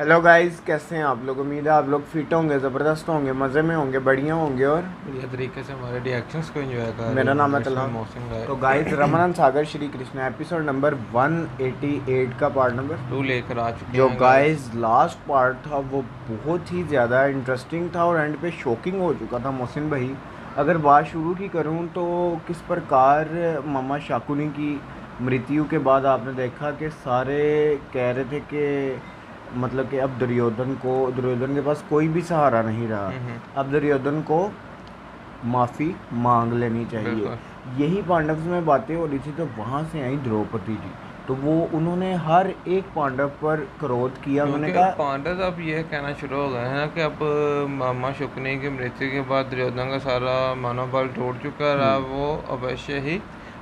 Hello guys, कैसे हैं आप लोग। उम्मीद है आप लोग फिट होंगे, ज़बरदस्त होंगे, मज़े में होंगे, बढ़िया होंगे और बढ़िया तरीके से हमारे रिएक्शंस को एंजॉय कर रहे मेरा नाम है होंगे इसमें तलहा। मोहसिन तो भाई गाइस, रमन सागर श्री कृष्ण एपिसोड नंबर 188 का पार्ट नंबर 2 लेकर आ चुके जो हैं गाइस लास्ट पार्ट था वो बहुत ही ज़्यादा इंटरेस्टिंग था और एंड पे शॉकिंग हो चुका था। मोहसिन भाई, अगर बात शुरू की करूं तो किस प्रकार मामा शाकुनी की मृत्यु के बाद आपने देखा कि सारे कह रहे थे कि मतलब कि अब दुर्योधन के पास कोई भी सहारा नहीं रहा। अब दुर्योधन को माफ़ी मांग लेनी चाहिए। बिल्कुल। यही पांडव में बातें हो रही थी तो वहाँ से आई द्रौपदी जी। तो वो उन्होंने हर एक पांडव पर क्रोध किया। उन्होंने क्योंकि कहा पांडव अब ये कहना शुरू हो गए हैं ना कि अब मामा शुक्नी की मृत्यु के बाद दुर्योधन का सारा मनोबल टूट चुका है। अब वो अवश्य ही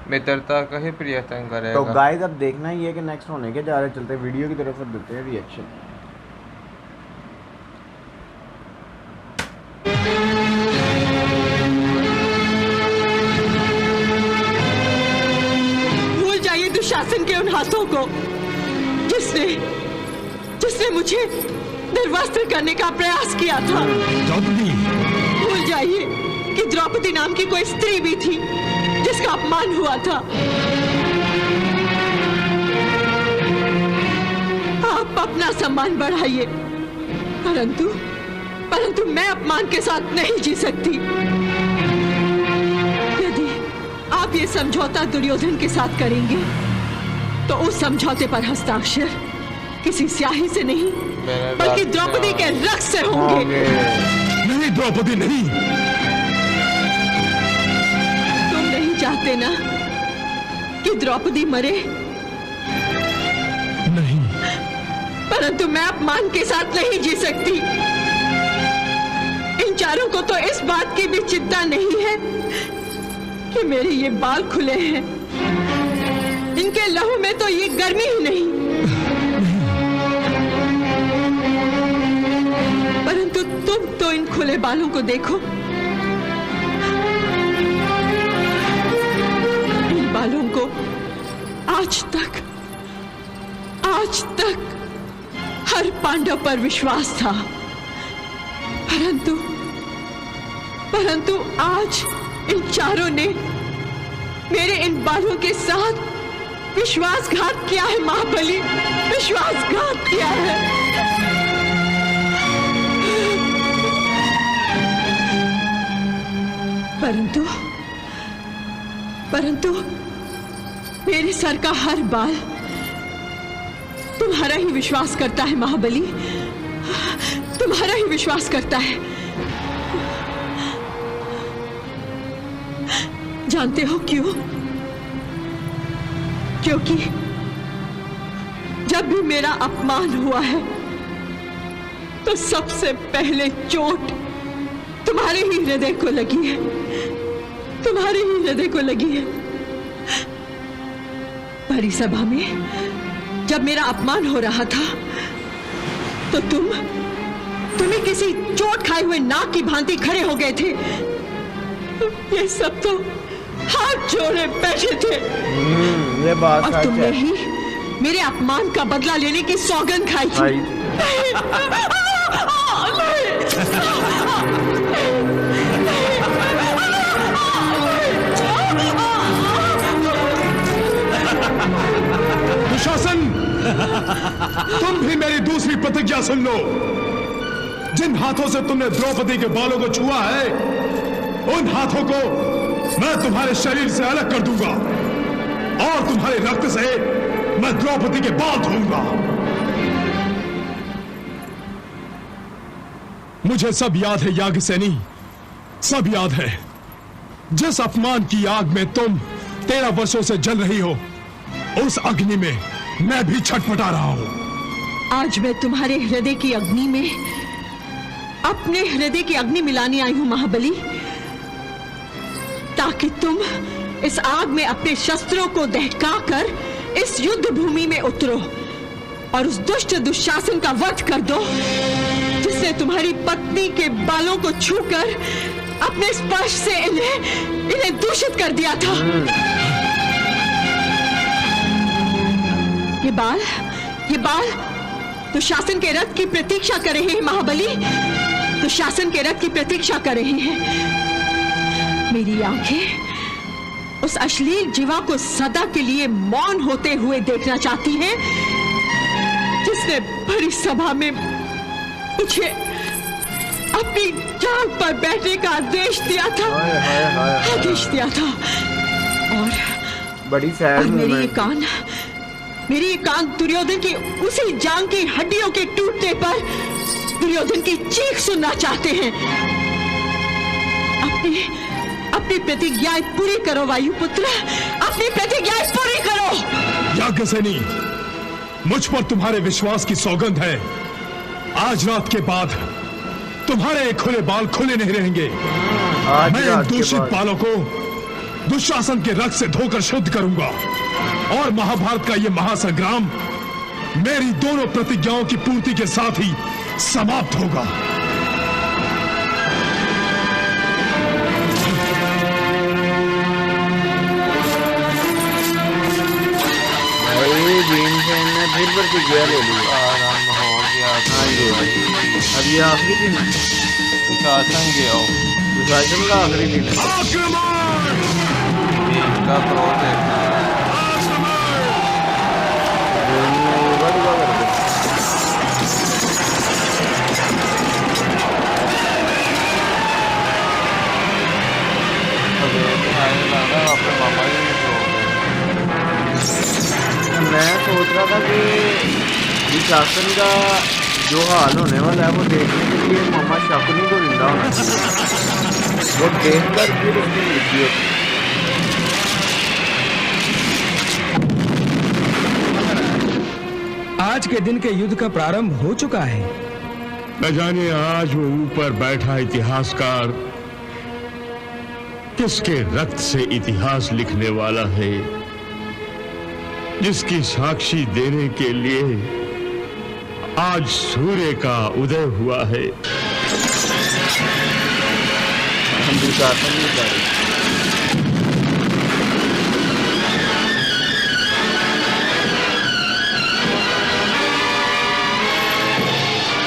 मित्रता का ही प्रयत्न तो करेगा। गाइस अब देखना ही है कि नेक्स्ट होने के जा रहे। चलते वीडियो की तरफ देते हैं रिएक्शन। भूल जाइए दुशासन के उन हाथों को जिसने जिसने मुझे निर्वस्त्र करने का प्रयास किया था। द्रौपदी, भूल जाइए कि द्रौपदी नाम की कोई स्त्री भी थी जिसका अपमान हुआ था। आप अपना सम्मान बढ़ाइए, परंतु मैं अपमान के साथ नहीं जी सकती। यदि आप ये समझौता दुर्योधन के साथ करेंगे तो उस समझौते पर हस्ताक्षर किसी स्याही से नहीं बल्कि द्रौपदी के रक्त से होंगे। नहीं द्रौपदी, नहीं। तुम नहीं चाहते ना कि द्रौपदी मरे, नहीं। परंतु मैं अपमान के साथ नहीं जी सकती। इन चारों को तो इस बात की भी चिंता नहीं है कि मेरे ये बाल खुले हैं। इनके लहू में तो ये गर्मी ही नहीं। परंतु तुम तो इन खुले बालों को देखो। इन बालों को आज तक हर पांडव पर विश्वास था, परंतु आज इन चारों ने मेरे इन बालों के साथ विश्वासघात किया है। महाबली, विश्वासघात किया है। परंतु मेरे सर का हर बाल तुम्हारा ही विश्वास करता है। महाबली, तुम्हारा ही विश्वास करता है। जानते हो क्यों? क्योंकि जब भी मेरा अपमान हुआ है तो सबसे पहले चोट तुम्हारे ही हृदय को लगी है, तुम्हारे ही हृदय को लगी है। बड़ी सभा में जब मेरा अपमान हो रहा था तो तुम्हें किसी चोट खाए हुए नाग की भांति खड़े हो गए थे। ये सब तो हाथ जोड़े बैठे थे। ये बात और सच तुमने है। ही मेरे अपमान का बदला लेने की सौगंध खाई थी। दुशासन, तुम भी मेरी दूसरी प्रतिज्ञा सुन लो। जिन हाथों से तुमने द्रौपदी के बालों को छुआ है, उन हाथों को मैं तुम्हारे शरीर से अलग कर दूंगा और तुम्हारे रक्त से मैं द्रौपदी के बाल धोऊंगा। मुझे सब याद है याज्ञसेनी, सब याद है। जिस अपमान की आग में तुम 13 वर्षों से जल रही हो, उस अग्नि में मैं भी छटपटा रहा हूं। आज मैं तुम्हारे हृदय की अग्नि में अपने हृदय की अग्नि मिलाने आई हूं महाबली, ताकि तुम इस आग में अपने शस्त्रों को दहकाकर इस युद्ध भूमि में उतरो और उस दुष्ट दुशासन का वध कर दो जिसने तुम्हारी पत्नी के बालों को छूकर अपने स्पर्श से इन्हें दूषित कर दिया था। दुशासन के रथ की प्रतीक्षा कर रहे हैं महाबली, दुशासन के रथ की प्रतीक्षा कर रहे हैं। मेरी आंखें उस अश्लील जीवा को सदा के लिए मौन होते हुए देखना चाहती हैं, जिसने बड़ी सभा में मुझे अपनी जान पर बैठने का आदेश दिया था, आदेश दिया था। और बड़ी सैड मेरी ये कान दुर्योधन की उसी जांग की हड्डियों के टूटने पर दुर्योधन की चीख सुनना चाहते हैं। अपनी प्रतिज्ञाएं पूरी करो वायुपुत्र, अपनी प्रतिज्ञाएं पूरी करो। याज्ञसेनी, मुझ पर तुम्हारे विश्वास की सौगंध है, आज रात के बाद तुम्हारे खुले बाल खुले नहीं रहेंगे। मैं इन दूषित बालों को दुशासन के रक्त से धोकर शुद्ध करूंगा और महाभारत का यह महासंग्राम मेरी दोनों प्रतिज्ञाओं की पूर्ति के साथ ही समाप्त होगा। भीमसेन ने फिर प्रतिज्ञा ले ली। आराम हो गया। हाँ जी, अब ये आखिरी दिन है, दुशासन गया दुशासन का आखिरी दिन है। भीम का क्रोध देखना है। अपने मामा जी मैं सोच रहा था कि दुशासन का जो हाल होने वाला है वो देखने के लिए मामा शाकुनी को जिंदा होना चाहिए, वो देखकर फिर उसकी मृत्यु होती। आज के दिन के युद्ध का प्रारंभ हो चुका है। न जाने आज वो ऊपर बैठा इतिहासकार किसके रक्त से इतिहास लिखने वाला है, जिसकी साक्षी देने के लिए आज सूर्य का उदय हुआ है। हम दुशासन नहीं कर रहे।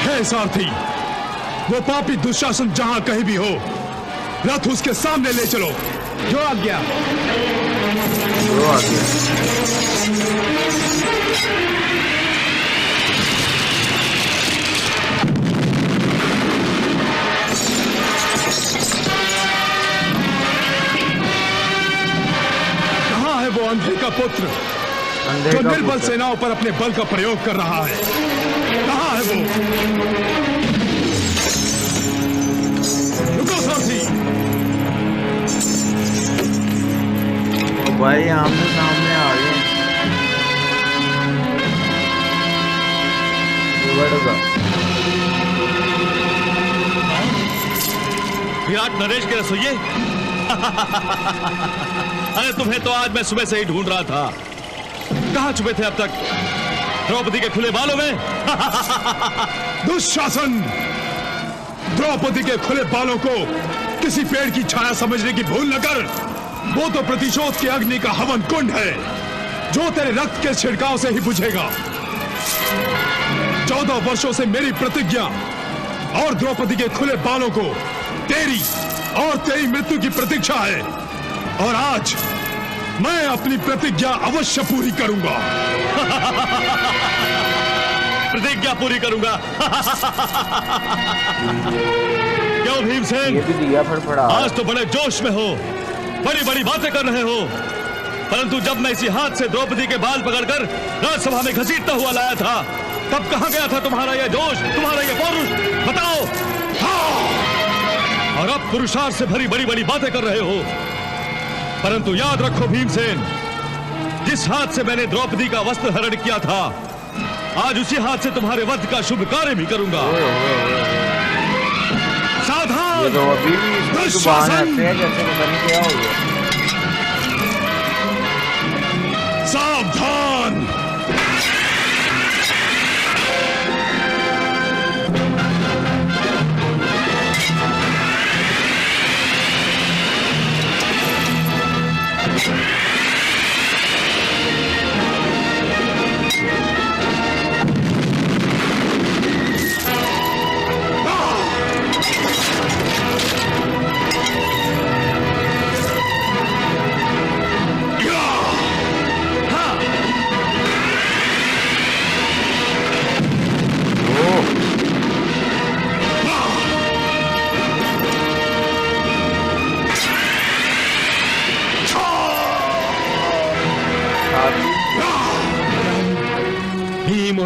हे सारथी, वो पापी दुशासन जहां कहीं भी हो, रथ उसके सामने ले चलो। जो आज्ञा। जो आ गया। कहां है वो अंधे का पुत्र अंधे जो का निर्बल पुत्र। सेनाओं पर अपने बल का प्रयोग कर रहा है? कहां है वो? रुको सारथी। भाई आमने सामने आ गए। विराट नरेश के रसोइये। अरे तुम्हें तो आज मैं सुबह से ही ढूंढ रहा था। कहां छुपे थे अब तक? द्रौपदी के खुले बालों में? दुशासन, द्रौपदी के खुले बालों को किसी पेड़ की छाया समझने की भूल न कर। वो तो प्रतिशोध की अग्नि का हवन कुंड है, जो तेरे रक्त के छिड़काव से ही बुझेगा। 14 वर्षों से मेरी प्रतिज्ञा और द्रौपदी के खुले बालों को तेरी और तेरी मृत्यु की प्रतीक्षा है, और आज मैं अपनी प्रतिज्ञा अवश्य पूरी करूंगा। प्रतिज्ञा पूरी करूंगा। क्यों भीमसेन, ये भी दिया फड़फड़ा। आज तो बड़े जोश में हो, बड़ी बड़ी बातें कर रहे हो, परंतु जब मैं इसी हाथ से द्रौपदी के बाल पकड़कर राज्यसभा में घसीटता हुआ लाया था, तब कहां गया था तुम्हारा यह जोश, तुम्हारा यह पौरुष? बताओ। हाँ। और अब पुरुषार्थ से भरी बड़ी बड़ी बातें कर रहे हो, परंतु याद रखो भीमसेन, जिस हाथ से मैंने द्रौपदी का वस्त्र हरण किया था, आज उसी हाथ से तुम्हारे वध का शुभ कार्य भी करूंगा। सावधान। ये तो अभी भी जुबान आते हैं जैसे पता नहीं क्या हो गया। सावधान।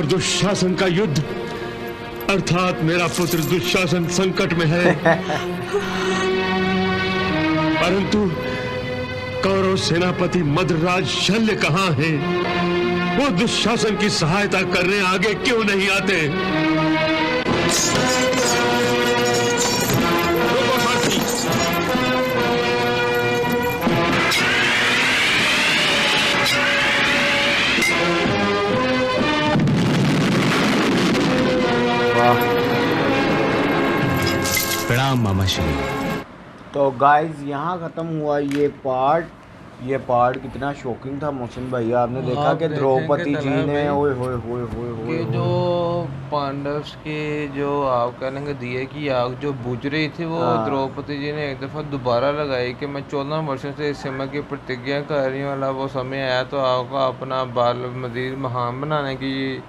और दुशासन का युद्ध, अर्थात मेरा पुत्र दुशासन संकट में है। परंतु कौरव सेनापति मद्रराज शल्य कहां है? वो दुशासन की सहायता करने आगे क्यों नहीं आते? रुको साथी। प्रणाम मामा श्री। तो गाइस यहाँ ख़त्म हुआ ये पार्ट कितना शॉकिंग था मोहसिन भाई। आपने देखा आप कि देखें द्रौपदी कि जी तलहा ने भाई ओए होए होए होए होए कि जो पांडव्स के जो आप कहेंगे दिए की आग जो बुझ रही थी वो हाँ। द्रौपदी जी ने एक दफ़ा दोबारा लगाई कि मैं 14 वर्षों से इस समय की प्रतिज्ञा कर रही हूँ, वाला वो समय आया तो आपका अपना बाल मजीद महान बनाने की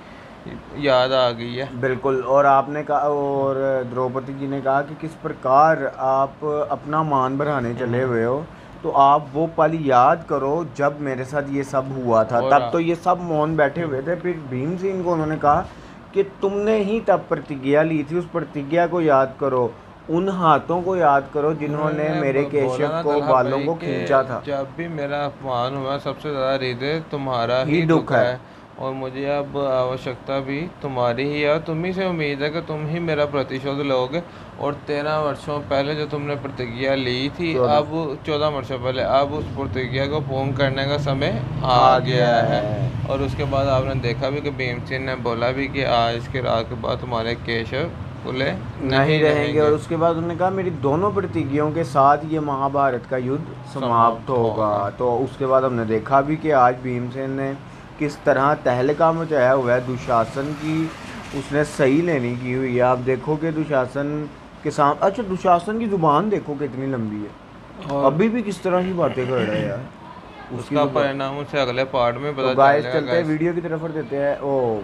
याद आ गई है। बिल्कुल। और आपने कहा, और द्रौपदी जी ने कहा कि किस प्रकार आप अपना मान बढ़ाने चले हुए हो, तो आप वो पल याद करो जब मेरे साथ ये सब हुआ था। और तब तो ये सब मौन बैठे हुए थे। फिर भीमसेन को उन्होंने कहा कि तुमने ही तब प्रतिज्ञा ली थी, उस प्रतिज्ञा को याद करो, उन हाथों को याद करो जिन्होंने मेरे बोला केशव ना को तलहा बालों भाई को कि खींचा था। जब भी मेरा अपमान हुआ सबसे ज़्यादा हृदय तुम्हारा ही ही दुख दुख है। है और मुझे अब आवश्यकता भी तुम्हारी ही है और तुम ही से उम्मीद है कि तुम ही मेरा प्रतिशोध लोगे। और 13 वर्षों पहले जो तुमने प्रतिज्ञा ली थी, 14 अब 14 वर्षों पहले, अब उस प्रतिज्ञा को पूर्ण करने का समय आ गया है। और उसके बाद आपने देखा भी कि भीमसेन ने बोला भी कि आज के रात के बाद तुम्हारे केशव खुले नहीं रहेंगे। और उसके बाद उन्होंने कहा मेरी दोनों प्रतिज्ञाओं के साथ ये महाभारत का युद्ध समाप्त होगा। तो उसके बाद हमने देखा भी कि आज भीमसेन ने किस तरह तहलका मचाया हुआ है। दुशासन की उसने सही लेनी की हुई है। आप देखो कि दुशासन के सामने, अच्छा दुशासन की ज़ुबान देखो कितनी लंबी है और अभी भी किस तरह की बातें कर रहा है यार। उसकी उसका ज़ुबान- परिणाम उसे अगले पार्ट में पता तो गाइस चलेगा। चलते हैं वीडियो की तरफ और देते हैं, ओ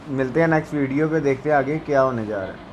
मिलते हैं नेक्स्ट वीडियो पे, देखते हैं आगे क्या होने जा रहा है।